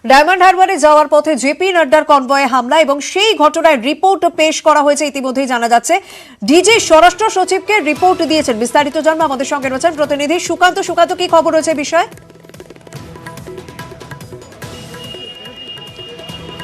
Diamond হারবারে যাওয়ার পথে JP নাড্ডার কনভয়ে হামলা এবং সেই ঘটনায় রিপোর্ট পেশ করা হয়েছে। ইতিমধ্যেই জানা যাচ্ছে ডিজি স্বরাষ্ট্র সচিবকে রিপোর্ট দিয়েছেন। বিস্তারিত জানবো, আমাদের সঙ্গে রয়েছেন প্রতিনিধি সুকান্ত। সুকান্ত, কি খবর রয়েছে বিষয়ে?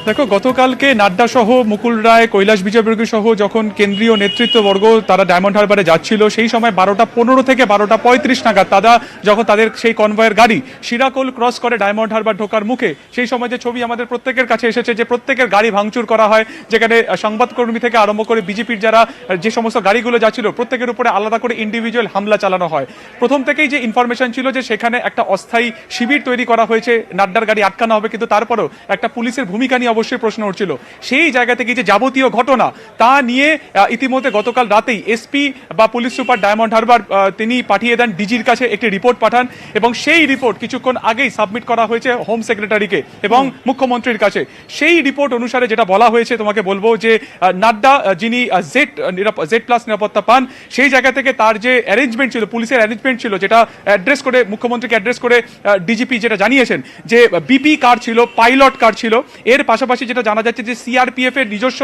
দেখো, গতকালকে নাড্ডা সহ মুকুল রায়, কৈলাস বিজয়বর্গী সহ যখন কেন্দ্রীয় নেতৃত্ববর্গ তারা ডায়মন্ড হারবারে যাচ্ছিল, সেই সময় 12:15 থেকে 12:35 নাগাদ যখন তাদের সেই কনভয়ের গাড়ি শিরাকোল ক্রস করে ডায়মন্ড হারবার ঢোকার মুখে, সেই সময় যে ছবি আমাদের প্রত্যেকের কাছে এসেছে যে প্রত্যেকের গাড়ি ভাঙচুর করা হয়, যেখানে সংবাদকর্মী থেকে আরম্ভ করে বিজেপির যারা যে সমস্ত গাড়িগুলো যাচ্ছিল প্রত্যেকের উপরে আলাদা করে ইন্ডিভিজুয়াল হামলা চালানো হয়। প্রথম থেকেই যে ইনফরমেশন ছিল যে সেখানে একটা অস্থায়ী শিবির তৈরি করা হয়েছে, নাড্ডার গাড়ি আটকানো হবে, কিন্তু তারপরেও একটা পুলিশের ভূমিকা নিয়ে অবশ্যই প্রশ্ন উঠছিল। সেই জায়গা থেকে যে যাবতীয় ঘটনা তা নিয়ে ইতিমধ্যে গতকাল রাতেই এসপি বা পুলিশ সুপার ডায়মন্ড হারবার তিনি পাঠিয়ে দেন ডিজির কাছে, একটি রিপোর্ট পাঠান এবং সেই রিপোর্ট কিছুক্ষণ আগেই সাবমিট করা হয়েছে হোম সেক্রেটারিকে এবং মুখ্যমন্ত্রীর কাছে। সেই রিপোর্ট অনুসারে যেটা বলা হয়েছে তোমাকে বলবো যে নাড্ডা যিনি জেড প্লাস নিরাপত্তা পান, সেই জায়গা থেকে তার যে অ্যারেঞ্জমেন্ট ছিল, পুলিশের অ্যারেঞ্জমেন্ট ছিল, যেটা অ্যাড্রেস করে মুখ্যমন্ত্রীকে অ্যাড্রেস করে ডিজিপি যেটা জানিয়েছেন যে বিপি কার ছিল, পাইলট কার ছিল, এর পাশাপাশি যেটা জানা যাচ্ছে যে সিআরপিএফ এর নিজস্ব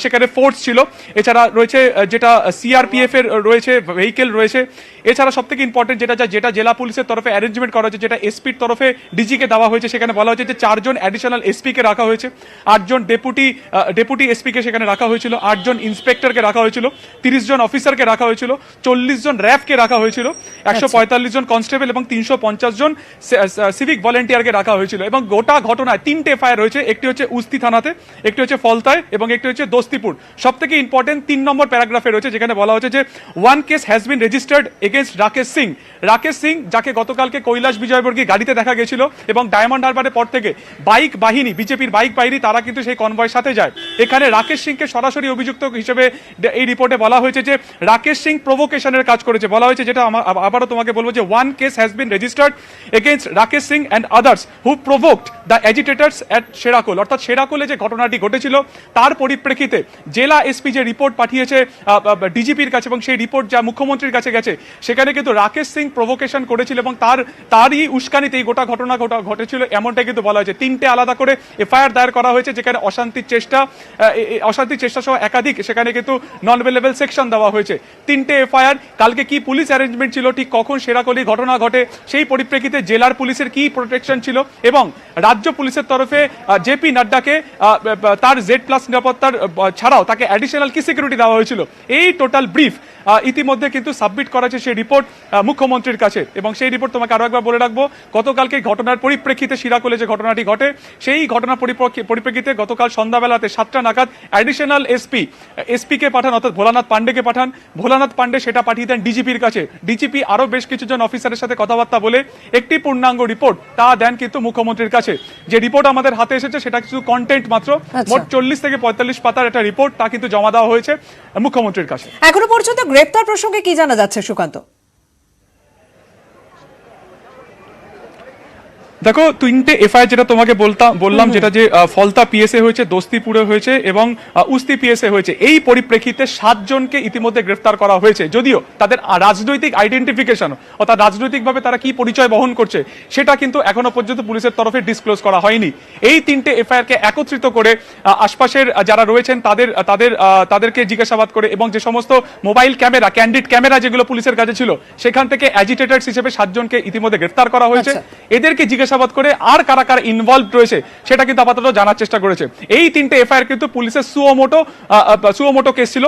সেখানে ফোর্স ছিল, এছাড়া রয়েছে যেটা সিআরপিএফ এর রয়েছে ভেহিকেল রয়েছে, এছাড়া সব থেকে ইম্পর্টেন্ট যেটা জেলা পুলিশের তরফে অ্যারেঞ্জমেন্ট করা হয়েছে, যেটা এসপির তরফে ডিজিকে দেওয়া হয়েছে, সেখানে বলা হয়েছে যে 4 জন অ্যাডিশনাল এসপিকে রাখা হয়েছে, 8 জন ডেপুটি এসপিকে সেখানে রাখা হয়েছিল, 8 জন ইন্সপেক্টরকে রাখা হয়েছিল, 30 জন অফিসারকে রাখা হয়েছিল, 40 জন র্যাফকে রাখা হয়েছিল, 145 জন কনস্টেবল এবং 350 জন সিভিক ভলেন্টিয়ারকে রাখা হয়েছিল। এবং গোটা ঘটনায় 3টে এফআইআর রয়েছে, একটি হচ্ছে উস্তি থানাতে, একটি হচ্ছে ফলতায় এবং একটি হচ্ছে দোস্তিপুর। সব থেকে ইম্পর্টেন্ট 3 নম্বর প্যারাগ্রাফে রয়েছে, যেখানে বলা হচ্ছে যে 1 case has been registered against Rakesh Singh, যাকে গতকালকে কৈলাস বিজয়বর্গী গাড়িতে দেখা গেছিল এবং ডায়মন্ড হারবারের পর থেকে বাইক বাহিনী, বিজেপির বাইক বাহিনী তারা কিন্তু সেই কনভয়ের সাথে যায়। এখানে রাকেশ সিংকে সরাসরি অভিযুক্ত হিসেবে এই রিপোর্টে বলা হয়েছে যে রাকেশ সিং প্রভোকেশনের কাজ করেছে। বলা হয়েছে, যেটা আবারও তোমাকে বলবো, যে 1 case has been registered against Rakesh Singh and others who provoked the agitators at Sherakol. অর্থাৎ শেরাকোলে যে ঘটনাটি ঘটেছিল তার পরিপ্রেক্ষিতে জেলা এসপি যে রিপোর্ট পাঠিয়েছে ডিজিপির কাছে এবং সেই রিপোর্ট যা মুখ্যমন্ত্রীর কাছে গেছে, সেখানে কিন্তু রাকেশ সিং প্রভোকেশন করেছিল এবং তারই উস্কানিতে এই গোটা ঘটনা ঘটেছিল, এমনটাই কিন্তু বলা হয়েছে। 3টে আলাদা করে এফআইআর দায়ের করা হয়েছে, যেখানে অশান্তির চেষ্টা সহ একাধিক সেখানে কিন্তু নন অ্যাভেলেবল সেকশন দেওয়া হয়েছে। 3টে এফআইআর। কালকে কি পুলিশ অ্যারেঞ্জমেন্ট ছিল, ঠিক কখন শেরাকলি ঘটনা ঘটে, সেই পরিপ্রেক্ষিতে জেলার পুলিশের কি প্রোটেকশন ছিল এবং রাজ্য পুলিশের তরফে জেপি নাড্ডাকে তার জেড প্লাস নিরাপত্তার ছাড়াও তাকে অ্যাডিশনাল কি সিকিউরিটি দেওয়া হয়েছিল, এই টোটাল ব্রিফ ইতিমধ্যে কিন্তু সাবমিট করা হয়েছে সেই রিপোর্ট মুখ্যমন্ত্রীর কাছে। এবং সেই রিপোর্ট তোমাকে আরো একবার বলে রাখবো, গতকালকে ঘটনার পরিপ্রেক্ষিতে শিরাকোলে যে ঘটনাটি ঘটে, সেই ঘটনার পরিপ্রেক্ষিতে গতকাল সন্ধ্যাবেলাতে 7টা নাগাদ অ্যাডিশনাল এসপিকে পাঠান, অর্থাৎ ভোলানাথ পান্ডেকে পাঠান। ভোলানাথ পান্ডে সেটা পাঠিয়ে দেন ডিজিপির কাছে। ডিজিপি আরো বেশ কিছুজন অফিসারের সাথে কথাবার্তা বলে একটি পূর্ণাঙ্গ রিপোর্ট তা দেন কিন্তু মুখ্যমন্ত্রীর কাছে। যে রিপোর্ট আমাদের হাতে এসেছে সেটা কিছু কন্টেন্ট মাত্র, মোট 40 থেকে 45 পাতার একটা রিপোর্ট, তা কিন্তু জমা দেওয়া হয়েছে মুখ্যমন্ত্রীর কাছে। এখনো পর্যন্ত গ্রেপ্তার প্রসঙ্গে কি জানা যাচ্ছে সুকান্ত? দেখো, 3টে এফআইআর যেটা তোমাকে বললাম, যেটা যে ফলতা পিএসএ হয়েছে, দোস্তিপুরে হয়েছে এবং উস্তি পিএসএ হয়েছে, এই পরিপ্রেক্ষিতে 7 জনকে ইতিমধ্যে গ্রেফতার করা হয়েছে। যদিও তাদের রাজনৈতিক আইডেন্টিফিকেশন অর্থাৎ রাজনৈতিকভাবে তারা কি পরিচয় বহন করছে সেটা কিন্তু এখনো পর্যন্ত পুলিশের তরফে ডিসক্লোজ করা হয়নি। এই 3টে এফআইআরকে একত্রিত করে আশপাশের যারা রয়েছেন তাদেরকে জিজ্ঞাসাবাদ করে এবং যে সমস্ত মোবাইল ক্যামেরা, ক্যান্ডিড ক্যামেরা যেগুলো পুলিশের কাছে ছিল, সেখান থেকে অ্যাজিটেটরস হিসেবে 7 জনকে ইতিমধ্যে গ্রেফতার করা হয়েছে। এদেরকে জিজ্ঞাসাবাদ করে আর কারা কারা ইনভলভ রয়েছে সেটা কিন্তু আপাতত জানার চেষ্টা করেছে। এই 3টে এফআইআর কিন্তু পুলিশের সুওমোটো কেস ছিল,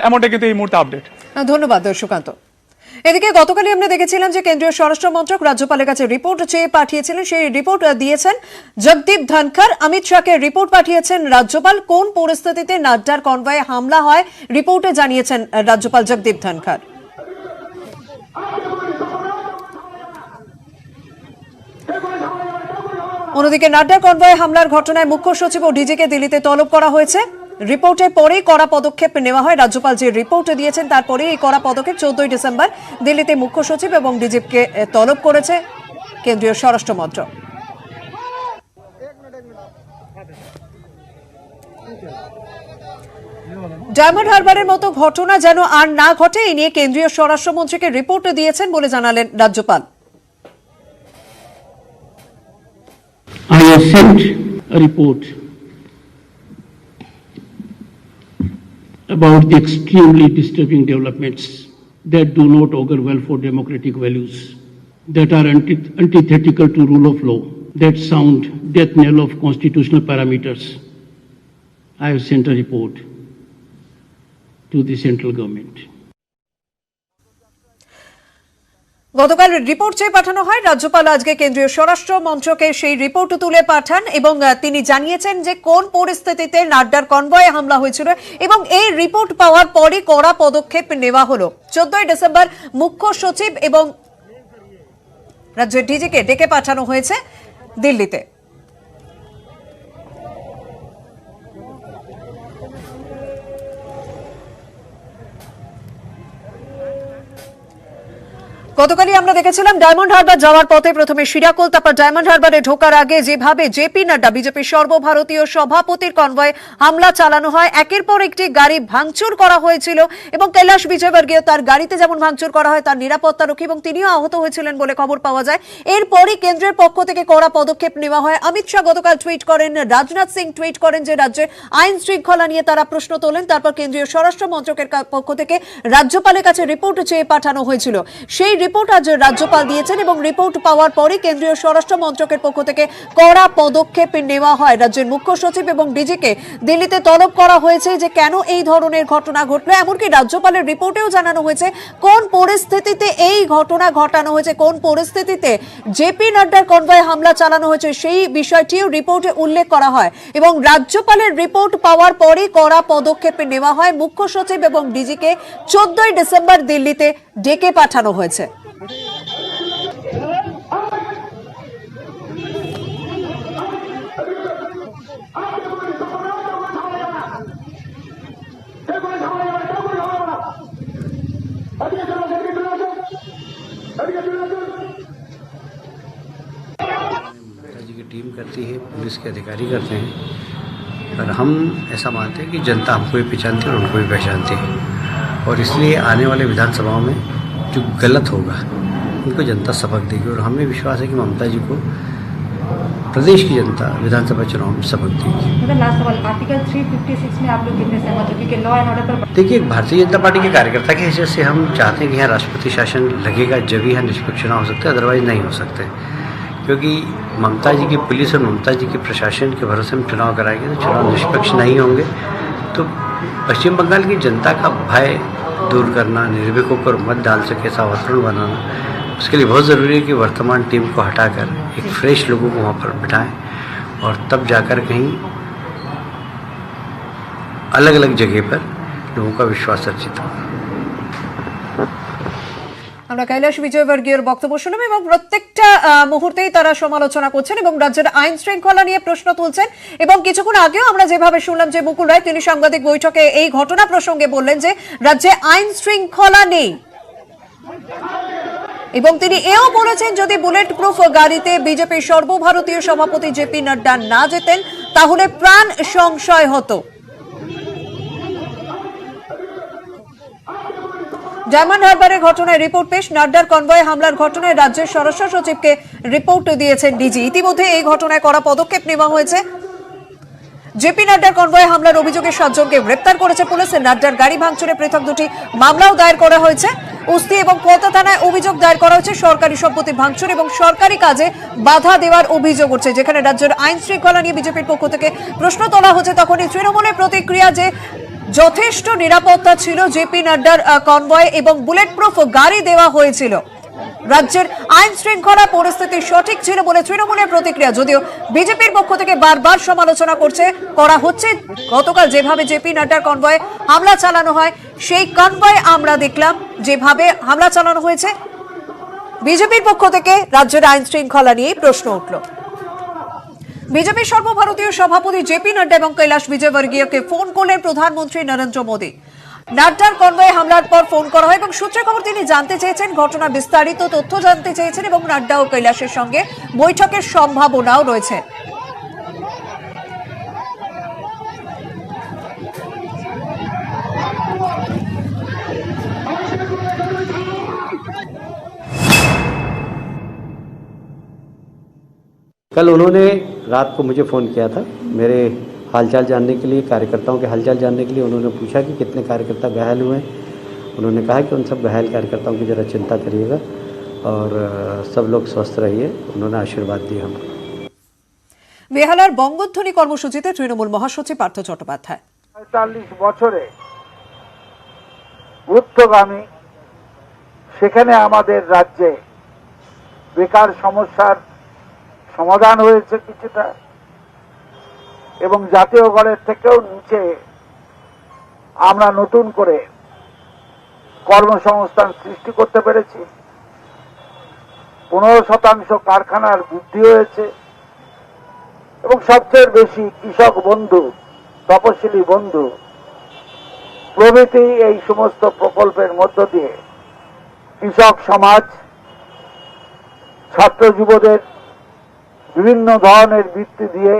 এমনটা কিন্তু এই মুহূর্তে আপডেট। ধন্যবাদ সুকান্ত। এদিকে গতকালই আমরা দেখেছিলাম যে কেন্দ্রীয় স্বরাষ্ট্র মন্ত্রক রাজ্যপালের কাছে রিপোর্ট চেয়ে পাঠিয়েছিলেন, সেই রিপোর্ট দিয়েছেন জগদীপ ধনখড়। অমিত শাহকে রিপোর্ট পাঠিয়েছেন রাজ্যপাল। কোন পরিস্থিতিতে নাড্ডার কনভয়ে হামলা হয় রিপোর্টে জানিয়েছেন রাজ্যপাল জগদীপ ধনখড়। অন্যদিকে নাড্ডার কনভয়ে হামলার ঘটনায় মুখ্য সচিব ও ডিজিকে দিল্লিতে তলব করা হয়েছে। রিপোর্টের পরেই কড়া পদক্ষেপ নেওয়া হয়। রাজ্যপাল যে রিপোর্ট দিয়েছেন তারপরেই এই কড়া পদক্ষেপ। 14 ডিসেম্বর দিল্লিতে মুখ্য সচিব এবং ডিজিকে তলব করেছে কেন্দ্রীয় স্বরাষ্ট্র মন্ত্রক। ডায়মন্ড হারবারের মতো ঘটনা যেন আর না ঘটে, এই নিয়ে কেন্দ্রীয় স্বরাষ্ট্রমন্ত্রীকে রিপোর্ট দিয়েছেন বলে জানালেন রাজ্যপাল। I have sent a report about the extremely disturbing developments that do not augur well for democratic values, that are antithetical to rule of law, that sound death knell of constitutional parameters. I have sent a report to the central government. গতকাল report চেয়ে পাঠানো হয়, রাজ্যপাল আজকে কেন্দ্রীয় স্বরাষ্ট্র মন্ত্রকে সেই report তুলে পাঠান এবং তিনি জানিয়েছেন যে কোন পরিস্থিতিতে নাড্ডার কনভয়ে হামলা হয়েছিল এবং এই রিপোর্ট পাওয়ার পরই কড়া পদক্ষেপ নেওয়া হলো। 14 ডিসেম্বর মুখ্য সচিব এবং রাজ্যের ডিজিকে ডেকে পাঠানো হয়েছে দিল্লিতে। গতকালই আমরা দেখেছিলাম ডায়মন্ড হারবার যাওয়ার পথে প্রথমে শিরাকোল, তারপর ডায়মন্ড হারবারে ঢোকার আগে যেভাবে জেপি নাড্ডা বিজেপির সর্বভারতীয় সভাপতির কনভয়ে হামলা চালানো হয়, একের পর একটি গাড়ি ভাঙচুর করা হয়েছিল এবং কৈলাশ বিজয়বর্গীয় তার গাড়িতে যেমন ভাঙচুর করা হয়, তার নিরাপত্তারক্ষী এবং তিনিও আহত হয়েছিলেন বলে খবর পাওয়া যায়। এরপরই কেন্দ্রের পক্ষ থেকে কড়া পদক্ষেপ নেওয়া হয়। অমিত শাহ গতকাল টুইট করেন, রাজনাথ সিং টুইট করেন যে রাজ্যে আইন শৃঙ্খলা নিয়ে তারা প্রশ্ন তোলেন। তারপর কেন্দ্রীয় স্বরাষ্ট্র মন্ত্রকের পক্ষ থেকে রাজ্যপালের কাছে রিপোর্ট চেয়ে পাঠানো হয়েছিল। সেই রিপোর্ট আজ রাজ্যপাল দিয়েছেন এবং রিপোর্ট পাওয়ার পরই কেন্দ্রীয় স্বরাষ্ট্র মন্ত্রকের পক্ষ থেকে কড়া পদক্ষেপ নেওয়া হয়। রাজ্যের মুখ্য সচিব এবং ডিজিকে দিল্লিতে তলব করা হয়েছে যে কেন এই ধরনের ঘটনা ঘটলো। এমনকি রাজ্যপালের রিপোর্টেও জানানো হয়েছে কোন পরিস্থিতিতে এই ঘটনা ঘটানো হয়েছে, কোন পরিস্থিতিতে জেপি নাড্ডার কনভয়ে হামলা চালানো হয়েছে সেই বিষয়টিও রিপোর্টে উল্লেখ করা হয় এবং রাজ্যপালের রিপোর্ট পাওয়ার পরই কড়া পদক্ষেপ নেওয়া হয়। মুখ্য সচিব এবং ডিজিকে 14 ডিসেম্বর দিল্লিতে ডেকে পাঠানো হয়েছে। जी की टीम करती है, पुलिस के अधिकारी करते हैं, पर हम ऐसा मानते हैं कि जनता हमको भी पहचानती है और उनको भी पहचानती है और इसलिए आने वाले विधानसभाओं में जो गलत होगा उनको जनता सबक देगी और हमें विश्वास है कि ममता जी को प्रदेश की जनता विधानसभा चुनाव में सबक देगी। लास्ट सवाल, आर्टिकल 356 में आप लोग कितने सहमत हो क्योंकि लॉ एंड ऑर्डर पर? देखिए, भारतीय जनता पार्टी के कार्यकर्ता की हैसियत से हम चाहते हैं कि यहाँ राष्ट्रपति शासन लगेगा जब ही यहाँ निष्पक्ष चुनाव हो सकते हैं, अदरवाइज नहीं हो सकते, क्योंकि ममता जी की पुलिस और ममता जी के प्रशासन के भरोसे में चुनाव कराएंगे तो चुनाव निष्पक्ष नहीं होंगे। तो पश्चिम बंगाल की जनता का भय दूर करना, निर्भीकों पर मत डाल सके ऐसा वातावरण बनाना, उसके लिए बहुत ज़रूरी है कि वर्तमान टीम को हटाकर एक फ्रेश लोगों को वहाँ पर बिठाएं और तब जाकर कहीं अलग अलग जगह पर लोगों का विश्वास अर्जित होगा। আমরা কৈলাশ বিজয়বর্গীয়র বক্তব্য শুনলাম এবং প্রত্যেকটা মুহূর্তেই তারা সমালোচনা করছেন এবং রাজ্যের আইন শৃঙ্খলা নিয়ে প্রশ্ন তুলছেন এবং কিছুক্ষণ আগেও আমরা যেভাবে শুনলাম যে মুকুল রায় তিনি সাংবাদিক বৈঠকে এই ঘটনা প্রসঙ্গে বললেন যে রাজ্যে আইন শৃঙ্খলা নেই এবং তিনি এও বলেছেন যদি বুলেট প্রুফ গাড়িতে বিজেপির সর্বভারতীয় সভাপতি জেপি নাড্ডা না যেতেন তাহলে প্রাণ সংশয় হতো। ডায়মন্ড হারবারের ঘটনায় রিপোর্ট পেশ, নাড্ডার কনভয়ে হামলার ঘটনায় রাজ্যের স্বরাষ্ট্র সচিবকে রিপোর্ট দিয়েছেন ডিজি। ইতিমধ্যে এই ঘটনায় কড়া পদক্ষেপ নেওয়া হয়েছে। জেপি নাড্ডার কনভয়ে হামলার অভিযোগে 7 জনকে গ্রেপ্তার করেছে পুলিশ। নাড্ডার গাড়ি ভাঙচুরে পৃথক 2টি মামলাও দায়ের করা হয়েছে। উস্তি এবং কোতা থানায় অভিযোগ দায়ের করা হয়েছে সরকারি সম্পত্তি ভাঙচুর এবং সরকারি কাজে বাধা দেওয়ার অভিযোগ উঠছে। যেখানে রাজ্যের আইন শৃঙ্খলা নিয়ে বিজেপির পক্ষ থেকে প্রশ্ন তোলা হচ্ছে তখনই তৃণমূলের প্রতিক্রিয়া যে যথেষ্ট নিরাপত্তা ছিল জেপি নাড্ডার কনভয়ে এবং বুলেট প্রুফ গাড়ি দেওয়া হয়েছিল, রাজ্যের আইন শৃঙ্খলা পরিস্থিতি সঠিক ছিল বলে তৃণমূলের প্রতিক্রিয়া। যদিও বিজেপির পক্ষ থেকে বারবার সমালোচনা করা হচ্ছে গতকাল যেভাবে জেপি নাড্ডার কনভয়ে হামলা চালানো হয় সেই কনভয়ে আমরা দেখলাম যেভাবে হামলা চালানো হয়েছে, বিজেপির পক্ষ থেকে রাজ্যের আইন শৃঙ্খলা নিয়ে প্রশ্ন উঠল। বিজেপির সর্বভারতীয় সভাপতি জেপি নাড্ডা এবং কৈলাশ বিজয়বর্গীয়কে ফোন করলেন প্রধানমন্ত্রী নরেন্দ্র মোদী। নাড্ডার কনভয়ে হামলার পর ফোন করা হয় এবং সূত্রে খবর তিনি জানতে চেয়েছেন, ঘটনা বিস্তারিত তথ্য জানতে চেয়েছেন এবং নাড্ডা ও কৈলাশের সঙ্গে বৈঠকের সম্ভাবনাও রয়েছে। कल उन्होंने रात को मुझे फ़ोन किया था मेरे हालचाल जानने के लिए, कार्यकर्ताओं के हालचाल जानने के लिए। उन्होंने पूछा कि कितने कार्यकर्ता घायल हुए हैं। उन्होंने कहा कि उन सब घायल कार्यकर्ताओं की ज़रा चिंता करिएगा और सब लोग स्वस्थ रहिए। उन्होंने आशीर्वाद दिया हमको। বেহালার বঙ্গধ্বনি কর্মসূচিতে তৃণমূল মহাসচিব পার্থ চট্টোপাধ্যায়। ৪৫ বছরে ঊর্ধ্বগামী, সেখানে আমাদের রাজ্যে বেকার সমস্যার সমাধান হয়েছে কিছুটা, এবং জাতীয় গড়ের থেকেও নিচে আমরা নতুন করে কর্মসংস্থান সৃষ্টি করতে পেরেছি। 15% কারখানার বৃদ্ধি হয়েছে এবং সবচেয়ে বেশি কৃষক বন্ধু, তপশিলি বন্ধু প্রভৃতি এই সমস্ত প্রকল্পের মধ্য দিয়ে কৃষক সমাজ, ছাত্র যুবদের বিভিন্ন ধরনের বৃত্তি দিয়ে,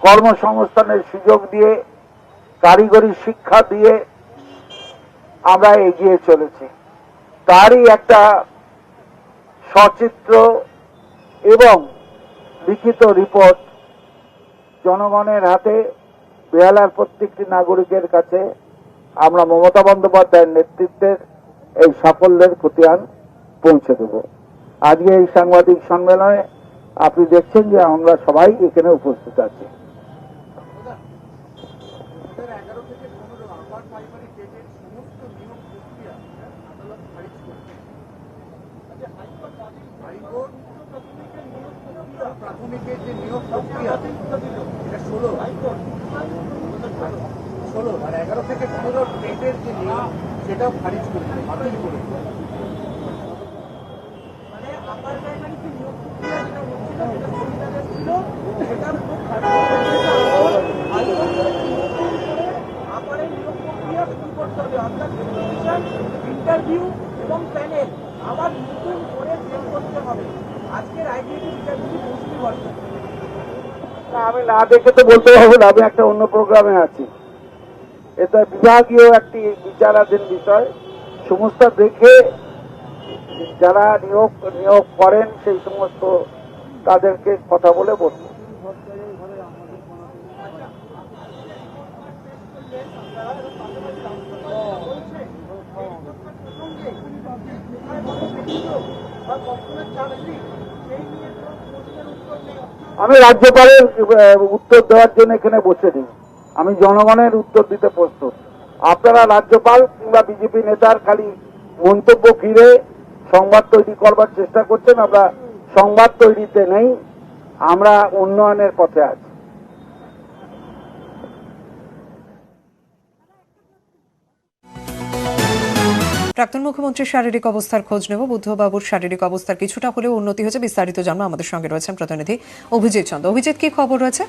কর্মসংস্থানের সুযোগ দিয়ে, কারিগরি শিক্ষা দিয়ে আমরা এগিয়ে চলেছি। তারই একটা সচিত্র এবং লিখিত রিপোর্ট জনগণের হাতে, বেহালার প্রত্যেকটি নাগরিকের কাছে আমরা মমতা বন্দ্যোপাধ্যায়ের নেতৃত্বের এই সাফল্যের খতিয়ান পৌঁছে দেব। আজকে এই সাংবাদিক সম্মেলনে আপনি দেখছেন যে আমরা সবাই এখানে উপস্থিত আছি। প্রাথমিকের যে নিয়োগ প্রক্রিয়া এটা 16 আর 11 থেকে 15 টেটের যে নিয়োগ সেটাও খারিজ করেছে, বাতিল করেছে। মানে আপার প্রাইমারি যে নিয়োগ প্রক্রিয়া যেটা হচ্ছিল সেটা সংবিধানে ছিল, সেটা খুব খারিজ আপারের নিয়োগ প্রক্রিয়া শুরু করতে হবে, অর্থাৎ ইন্টারভিউ এবং প্যানেল আবার নতুন করে চেক করতে হবে। আজকের আইডিয়াটি বিচারপতি মৌসুমী বলেন, আমি না দেখে তো বলতে পারবো না, আমি একটা অন্য প্রোগ্রামে আছি। এটা বিভাগীয় একটি বিচারাধীন বিষয়। সমস্ত দেখে যারা নিয়োগ করেন সেই সমস্ত তাদেরকে কথা বলে বলবো। আমি রাজ্যপালের উত্তর দেওয়ার জন্য এখানে বসে নেই, আমি জনগণের উত্তর দিতে প্রস্তুত। আপনারা রাজ্যপাল কিংবা বিজেপি নেতার খালি মন্তব্য ঘিরে সংবাদ তৈরি করবার চেষ্টা করছেন। আমরা সংবাদ তৈরিতে নেই, আমরা উন্নয়নের পথে আছি। প্রাক্তন মুখ্যমন্ত্রীর শারীরিক অবস্থার খোঁজ নেব। বুদ্ধবাবুর শারীরিক অবস্থার কিছুটা হলেও উন্নতি হয়েছে, বিস্তারিত জানবো। আমাদের সঙ্গে রয়েছেন প্রতিনিধি অভিজিৎ চন্দ। অভিজিৎ, কি খবর রয়েছে?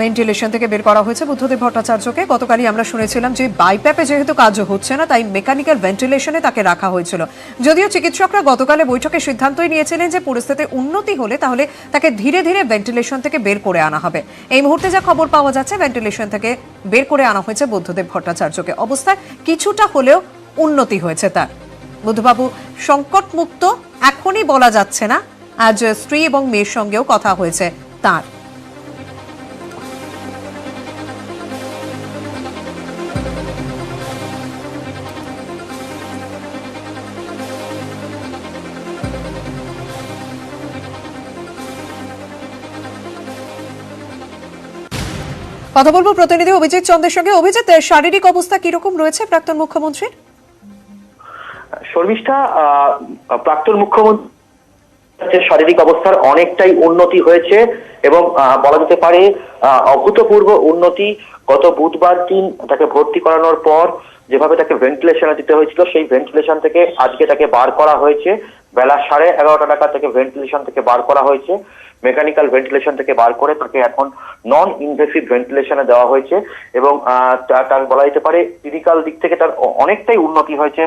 ভেন্টিলেশন থেকে বের করা হয়েছে বুদ্ধদেব ভট্টাচার্যকে। গতকালই আমরা শুনেছিলাম যে বাইপ্যাপে যেহেতু কাজ হচ্ছে না, তাই মেকানিক্যাল ভেন্টিলেশনে তাকে রাখা হয়েছিল। যদিও চিকিৎসকরা গতকালে বৈঠকে সিদ্ধান্তই নিয়েছিলেন যে পরিস্থিতি উন্নতি হলে তাহলে তাকে ধীরে ধীরে ভেন্টিলেশন থেকে বের করে আনা হবে। এই মুহূর্তে যা খবর পাওয়া যাচ্ছে, ভেন্টিলেশন থেকে বের করে আনা হয়েছে বুদ্ধদেব ভট্টাচার্যকে। অবস্থায় কিছুটা হলেও উন্নতি হয়েছে তার। বুদ্ধবাবু সংকটমুক্ত এখনই বলা যাচ্ছে না, আজ স্ত্রী এবং মেয়ের সঙ্গেও কথা হয়েছে তার। কথা বলবো প্রতিনিধি অভিজিৎ চন্দ্রের সঙ্গে। অভিজিৎ, শারীরিক অবস্থা কিরকম রয়েছে প্রাক্তন মুখ্যমন্ত্রীর? শর্মিষ্ঠা, প্রাক্তন মুখ্যমন্ত্রীর শারীরিক অবস্থার অনেকটাই উন্নতি হয়েছে এবং বলা যেতে পারে অভূতপূর্ব উন্নতি। গত বুধবার দিন তাকে ভর্তি করানোর পর যেভাবে তাকে ভেন্টিলেশনে দিতে হয়েছিল, সেই ভেন্টিলেশন থেকে আজকে তাকে বার করা হয়েছে। বেলা 11:30 নাগাদ তাকে ভেন্টিলেশন থেকে বার করা হয়েছে। মেকানিক্যাল ভেন্টিলেশন থেকে বার করে তাকে এখন নন ইনভেসিভ ভেন্টিলেশনে দেওয়া হয়েছে এবং তার বলা যেতে পারে ক্লিনিক্যাল দিক থেকে তার অনেকটাই উন্নতি হয়েছে।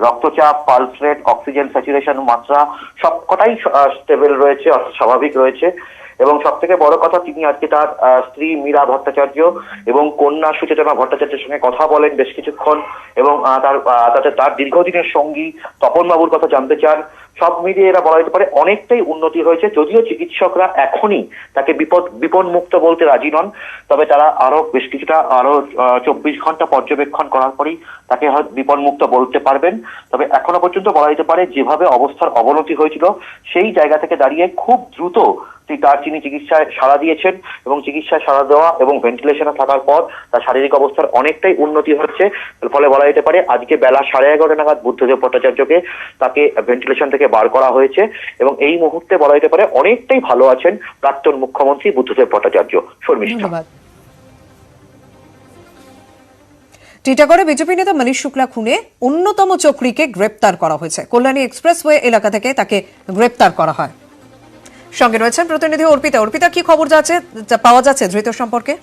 রক্তচাপ, পালস রেট, অক্সিজেন স্যাচুরেশন মাত্রা সবকটাই স্টেবল রয়েছে, স্বাভাবিক রয়েছে এবং সব থেকে বড় কথা, তিনি আজকে তার স্ত্রী মীরা ভট্টাচার্য এবং কন্যা সুচেতনা ভট্টাচার্যের সঙ্গে কথা বলেন বেশ কিছুক্ষণ, এবং তার দীর্ঘদিনের সঙ্গী তপন বাবুর কথা জানতে চান। সব মিলিয়ে এরা বলা যেতে পারে অনেকটাই উন্নতি হয়েছে, যদিও চিকিৎসকরা এখনই তাকে বিপদ মুক্ত বলতে রাজি নন, তবে তারা আরো বেশ কিছুটা 24 ঘন্টা পর্যবেক্ষণ করার পরই তাকে হয়তো বিপদ মুক্ত বলতে পারবেন। তবে এখনো পর্যন্ত বলা যেতে পারে যেভাবে অবস্থার অবনতি হয়েছিল সেই জায়গা থেকে দাঁড়িয়ে খুব দ্রুত তিনি চিকিৎসায় সাড়া দিয়েছেন, এবং চিকিৎসায় সাড়া দেওয়া এবং ভেন্টিলেশনে থাকার পর তার শারীরিক অবস্থার অনেকটাই উন্নতি হচ্ছে। ফলে বলা যেতে পারে আজকে বেলা 11:30 নাগাদ বুদ্ধদেব ভট্টাচার্যকে তাকে ভেন্টিলেশন থেকে বার করা হয়েছে, এবং এই মুহূর্তে বলা যেতে পারে অনেকটাই ভালো আছেন প্রাক্তন মুখ্যমন্ত্রী বুদ্ধদেব ভট্টাচার্য। শর্মিষ্ঠা। ধন্যবাদ। টিটাগড়ে বিজেপি নেতা মনীষ শুক্লা খুনে অন্যতম চক্রীকে গ্রেপ্তার করা হয়েছে। কল্যাণী এক্সপ্রেসওয়ে এলাকা থেকে তাকে গ্রেপ্তার করা হয়। সঙ্গে রয়েছেন প্রতিনিধি অর্পিতা। অর্পিতা, কি খবর পাওয়া যাচ্ছে ধৃত সম্পর্কে?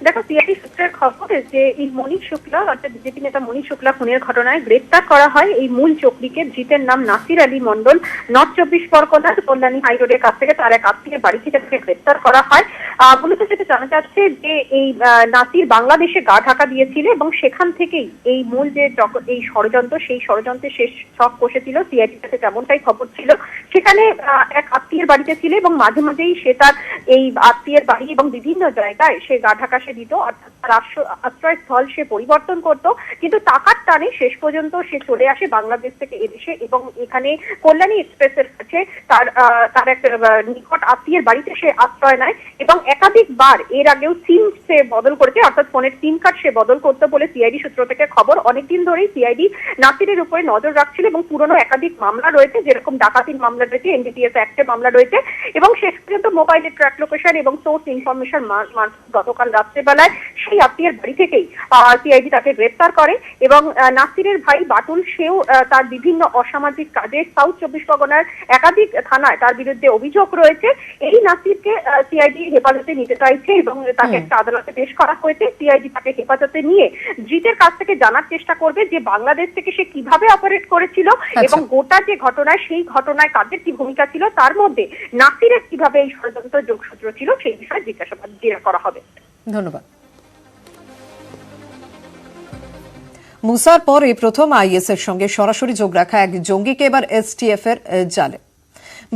দেখো, সিআইডি সূত্রের খবর যে এই মনীষ শুক্লা অর্থাৎ বিজেপি নেতা মনীষ শুক্লা খুনের ঘটনায় গ্রেপ্তার করা হয় এই মূল চক্রীকে। ধৃতের নাম নাসির আলী মন্ডল। নর্থ 24 পরগনার কল্যাণী হাইরোডের কাছ থেকে তার এক আত্মীয়ের বাড়ি থেকে তাকে গ্রেপ্তার করা হয়। মূলত যেটা জানা যাচ্ছে যে এই নাসির বাংলাদেশে গা ঢাকা দিয়েছিল, এবং সেখান থেকেই এই মূল যে এই ষড়যন্ত্র, সেই ষড়যন্ত্রে শেষ ছক কষেছিল। সিআইডির কাছে যেমনটাই খবর ছিল, সেখানে এক আত্মীয়ের বাড়িতে ছিল এবং মাঝে মাঝেই সে তার এই আত্মীয়ের বাড়ি এবং বিভিন্ন জায়গায় সে গা ঢাকা দিত, অর্থাৎ তার আশ্রয়স্থল সে পরিবর্তন করত। কিন্তু টাকার টানে শেষ পর্যন্ত সে চলে আসে বাংলাদেশ থেকে এদেশে, এবং এখানে কল্যাণী এক্সপ্রেসের কাছে তার এক নিকট আত্মীয়ের বাড়িতে সে আশ্রয় নেয়, এবং একাধিকবার এর আগেও সিম সে বদল করেছে, অর্থাৎ ফোনের সিম কার্ড সে বদল করতে বলে সিআইডি সূত্র থেকে খবর। অনেকদিন ধরেই সিআইডি নাসিরের উপরে নজর রাখছিল, এবং পুরনো একাধিক মামলা রয়েছে, যেরকম ডাকাতির মামলা রয়েছে, এনডিপিএস অ্যাক্টের মামলা রয়েছে, এবং শেষ পর্যন্ত মোবাইলের ট্র্যাক লোকেশন এবং সোর্স ইনফরমেশন গতকাল রাত্রেবেলায় সেই আত্মীয়ের বাড়ি থেকেই সিআইডি তাকে গ্রেপ্তার করে। এবং নাসিরের ভাই বাটুল, সেও তার বিভিন্ন অসামাজিক কাজে সাউথ 24 পরগনার একাধিক থানায় তার বিরুদ্ধে অভিযোগ রয়েছে। এই নাসিরকে সিআইডি হেফাজতে নিতে চাইছে এবং তাকে একটা আদালতে পেশ করা হয়েছে। সিআইডি তাকে হেফাজতে নিয়ে ধৃতের কাছ থেকে জানার চেষ্টা করবে যে বাংলাদেশ থেকে সে কিভাবে অপারেট করেছিল, এবং গোটা যে ঘটনায় সেই ঘটনায় কাদের কি ভূমিকা ছিল, তার মধ্যে নাসিরের কিভাবে এই ষড়যন্ত্র যোগসূত্র ছিল সেই বিষয়ে জিজ্ঞাসাবাদ করা হবে। ধন্যবাদ। মুসার পর এই প্রথম আইএস এর সঙ্গে সরাসরি যোগ রাখা এক জঙ্গিকে এবার এসটিএফ এর জালে।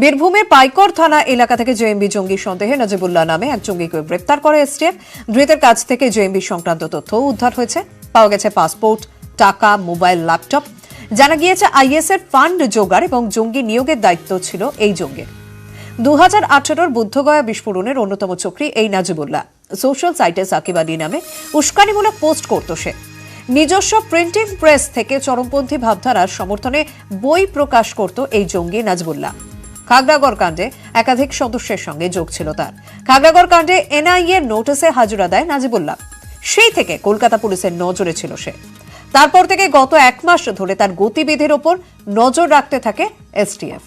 বীরভূমের পাইকর থানা এলাকা থেকে জেএমবি জঙ্গি সন্দেহে নাজিবুল্লাহ নামে এক জঙ্গিকে গ্রেপ্তার করে এসটিএফ। ধৃতের কাছ থেকে জেএমবি সংক্রান্ত তথ্য উদ্ধার হয়েছে। পাওয়া গেছে পাসপোর্ট, টাকা, মোবাইল, ল্যাপটপ। জানা গিয়েছে আইএস এর ফান্ড জোগাড় এবং জঙ্গি নিয়োগের দায়িত্ব ছিল এই জঙ্গির। 2018 বুদ্ধগয়া বিস্ফোরণের অন্যতম চক্রী এই নাজিবুল্লাহ। সোশ্যাল সাইটে সাকিব আলী নামে উস্কানিমূলক পোস্ট করত সে। নিজস্ব প্রিন্টিং প্রেস থেকে চরমপন্থী ভাবধারার সমর্থনে বই প্রকাশ করত এই জঙ্গি নাজিবুল্লাহ। খাগড়াগড় কাণ্ডে একাধিক সদস্যের সঙ্গে যোগ ছিল তার। খাগড়াগড় কাণ্ডে এনআইএ নোটিসে হাজিরা দেয় নাজিবুল্লাহ। সেই থেকে কলকাতা পুলিশের নজরে ছিল সে। তারপর থেকে গত 1 মাস ধরে তার গতিবিধির ওপর নজর রাখতে থাকে এসটিএফ।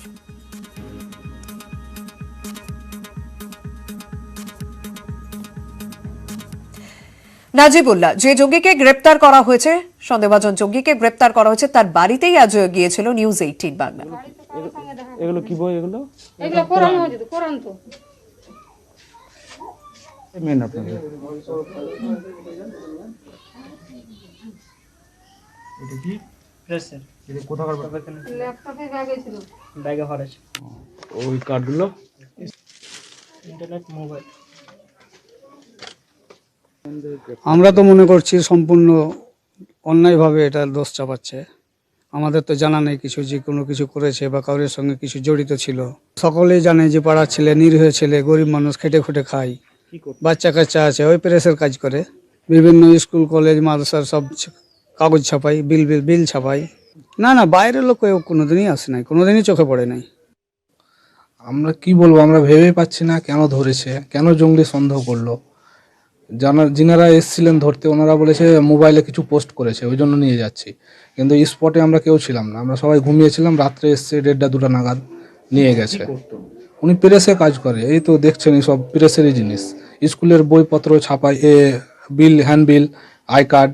নাজিবুল্লাহ, যে জঙ্গিকে গ্রেপ্তার করা হয়েছে, সন্দেহভাজন জঙ্গিকে গ্রেপ্তার করা হয়েছে, তার বাড়িতেই আজ গিয়েছিল নিউজ 18 বাংলা। এগুলো কি বই? এগুলো কোরআন মজিদ, কোরআন তো মেন আপনাদের এটা কি প্রেসার? এটা কোথাকার ল্যাপটপে ব্যাগে ছিল, ব্যাগে ভরা ছিল। ওই কার্ডগুলো ইন্টারনেট, মোবাইল। আমরা তো মনে করছি সম্পূর্ণ অন্যায়ভাবে এটা দোষ চাপাচ্ছে। আমাদের তো জানা নেই কিছু যে কোনো কিছু করেছে বা কারোর সঙ্গে কিছু জড়িত ছিল। সকলেই জানে যে পাড়ার ছেলে, নিরীহ ছেলে, গরিব মানুষ, খেটে খুটে খায়, বাচ্চা কাচ্চা আছে, ওই প্রেসের কাজ করে। বিভিন্ন স্কুল কলেজ মাদ্রাসার সব কাগজ ছাপাই, বিল ছাপাই। না না, বাইরের লোক কেউ কোনোদিনই আসে নাই, কোনোদিনই চোখে পড়ে নাই। আমরা কি বলবো, আমরা ভেবেই পাচ্ছি না কেন ধরেছে, কেন জঙ্গলি সন্দেহ করলো। যিনারা এসছিলেন ধরতে, ওনারা বলেছে মোবাইলে কিছু পোস্ট করেছে, ওই জন্য নিয়ে যাচ্ছি। কিন্তু স্পটে আমরা কেউ ছিলাম না, আমরা সবাই ঘুমিয়েছিলাম। রাত্রে এসছে 1:30-2টা নাগাদ নিয়ে গেছে। উনি প্রেসে কাজ করে, এই তো দেখছেন সব প্রেসেরই জিনিস। স্কুলের বইপত্র ছাপায়, বিল, হ্যান্ডবিল, আই কার্ড,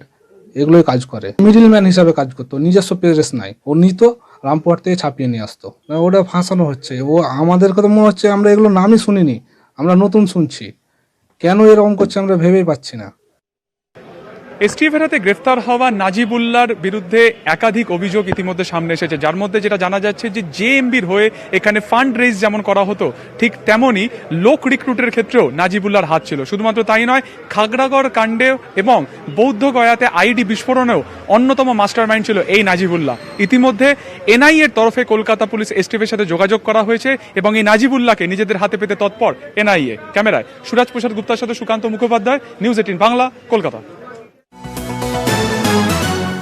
এগুলোই কাজ করে। মিডলম্যান হিসাবে কাজ করতো, নিজস্ব প্রেস নাই। ও নিত, রামপুরহাট থেকে ছাপিয়ে নিয়ে আসতো। ওটা ফাঁসানো হচ্ছে। ও আমাদের কথা মনে হচ্ছে আমরা এগুলো নামই শুনিনি, আমরা নতুন শুনছি, কেন এরকম করছে আমরা ভেবেই পাচ্ছি না। এসটিএফের হাতে গ্রেফতার হওয়া নাজিবুল্লাহর বিরুদ্ধে একাধিক অভিযোগ ইতিমধ্যে সামনে এসেছে, যার মধ্যে যেটা জানা যাচ্ছে যে জেএমবির হয়ে এখানে ফান্ড রেজ যেমন করা হতো ঠিক তেমনই লোক রিক্রুটের ক্ষেত্রেও নাজিবুল্লাহর হাত ছিল। শুধুমাত্র তাই নয়, খাগড়াগড় কাণ্ডে এবং বৌদ্ধ গয়াতে আইডি বিস্ফোরণেও অন্যতম মাস্টারমাইন্ড ছিল এই নাজিবুল্লাহ। ইতিমধ্যে এনআইএ এর তরফে কলকাতা পুলিশ এসটিএফের সাথে যোগাযোগ করা হয়েছে এবং এই নাজিবুল্লাহকে নিজেদের হাতে পেতে তৎপর এনআইএ। ক্যামেরায় সুরাজ প্রসাদ গুপ্তার সাথে সুকান্ত মুখোপাধ্যায়, নিউজ 18 বাংলা, কলকাতা।